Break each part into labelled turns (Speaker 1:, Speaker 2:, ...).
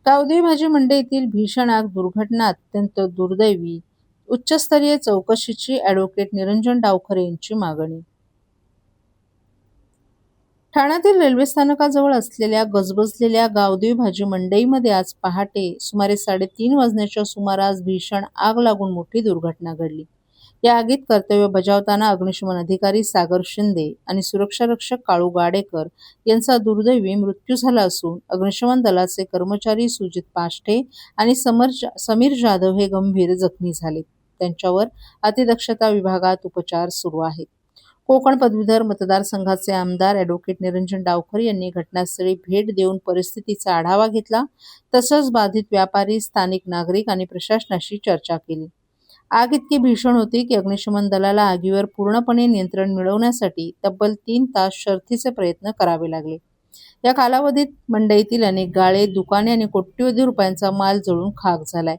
Speaker 1: गावदेवी भाजी मंडईतील भीषण आग दुर्घटना अत्यंत दुर्दैवी. उच्चस्तरीय चौकशीची ॲडव्होकेट निरंजन डावखरे यांची मागणी. ठाण्यातील रेल्वे स्थानकाजवळ असलेल्या गजबजलेल्या गावदेवी भाजी मंडईमध्ये आज पहाटे सुमारे 3:30 वाजण्याच्या सुमारास भीषण आग लागून मोठी दुर्घटना घडली. या आगीत कर्तव्य बजावताना अग्निशमन अधिकारी सागर शिंदे आणि सुरक्षारक्षक काळू गाडेकर यांचा दुर्दैवी मृत्यू झाला असून अग्निशमन दलाचे कर्मचारी सुजित पाष्टे आणि समीर जाधव हे गंभीर जखमी झाले. त्यांच्यावर अतिदक्षता विभागात उपचार सुरू आहेत. कोकण पदवीधर मतदारसंघाचे आमदार ॲडव्होकेट निरंजन डावखरे यांनी घटनास्थळी भेट देऊन परिस्थितीचा आढावा घेतला. तसंच बाधित व्यापारी, स्थानिक नागरिक आणि प्रशासनाशी चर्चा केली. आग इतकी भीषण होती की अग्निशमन दलाला आगीवर पूर्णपणे नियंत्रण मिळवण्यासाठी तब्बल 3 तास शर्थीचे प्रयत्न करावे लागले. या कालावधीत मंडईतील अनेक गाळे, दुकाने आणि कोट्यवधी रुपयांचा माल जळून खाक झालाय.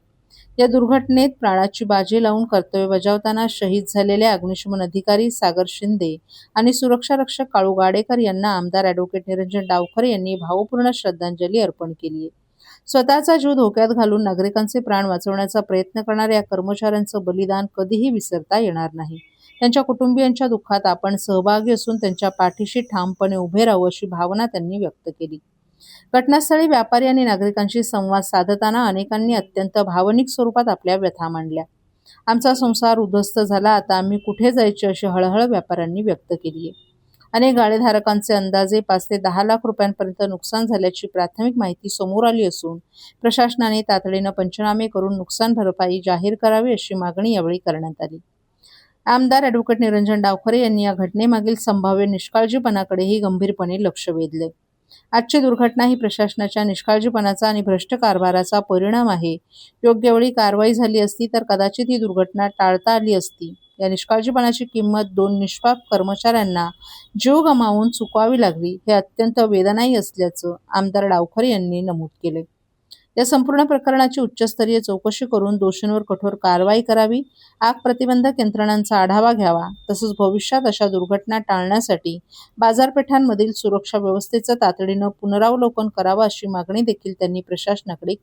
Speaker 1: या दुर्घटनेत प्राणाची बाजी लावून कर्तव्य बजावताना शहीद झालेले अग्निशमन अधिकारी सागर शिंदे आणि सुरक्षारक्षक काळू गाडेकर यांना आमदार ॲडव्होकेट निरंजन डावखरे यांनी भावपूर्ण श्रद्धांजली अर्पण केली आहे. स्वतःचा जीव धोक्यात घालून नागरिकांचे प्राण वाचवण्याचा प्रयत्न करणाऱ्या या कर्मचाऱ्यांचं बलिदान कधीही विसरता येणार नाही. त्यांच्या कुटुंबियांच्या दुःखात आपण सहभागी असून त्यांच्या पाठीशी ठामपणे उभे राहू अशी भावना त्यांनी व्यक्त केली. घटनास्थळी व्यापारी आणि नागरिकांशी संवाद साधताना अनेकांनी अत्यंत भावनिक स्वरूपात आपल्या व्यथा मांडल्या. आमचा संसार उद्ध्वस्त झाला, आता आम्ही कुठे जायचे अशी हळहळ व्यापाऱ्यांनी व्यक्त केली आहे. अनेक गाळेधारकांचे अंदाजे 5 ते 10 लाख रुपयांपर्यंत नुकसान झाल्याची प्राथमिक माहिती समोर आली असून प्रशासनाने तातडीनं पंचनामे करून नुकसान भरपाई जाहीर करावी अशी मागणी यावेळी करण्यात आली. आमदार ॲडव्होकेट निरंजन डावखरे यांनी या घटनेमागील संभाव्य निष्काळजीपणाकडेही गंभीरपणे लक्ष वेधले. आजची दुर्घटना ही प्रशासनाच्या निष्काळजीपणाचा आणि भ्रष्ट कारभाराचा परिणाम आहे. योग्य वेळी कारवाई झाली असती तर कदाचित ही दुर्घटना टाळता आली असती. या निष्काळजीपणाची किंमत 2 निष्पाप कर्मचाऱ्यांना जीव गमावून चुकवावी लागली, हे अत्यंत वेदनादायी असल्याचं आमदार डावखरे यांनी नमूद केले. या संपूर्ण प्रकरणाची उच्चस्तरीय चौकशी करून दोषींवर कठोर कारवाई करावी, आग प्रतिबंधक यंत्रणांचा आढावा घ्यावा, तसंच भविष्यात अशा दुर्घटना टाळण्यासाठी बाजारपेठांमधील सुरक्षा व्यवस्थेचं तातडीनं पुनरावलोकन करावं अशी मागणी देखील त्यांनी प्रशासनाकडे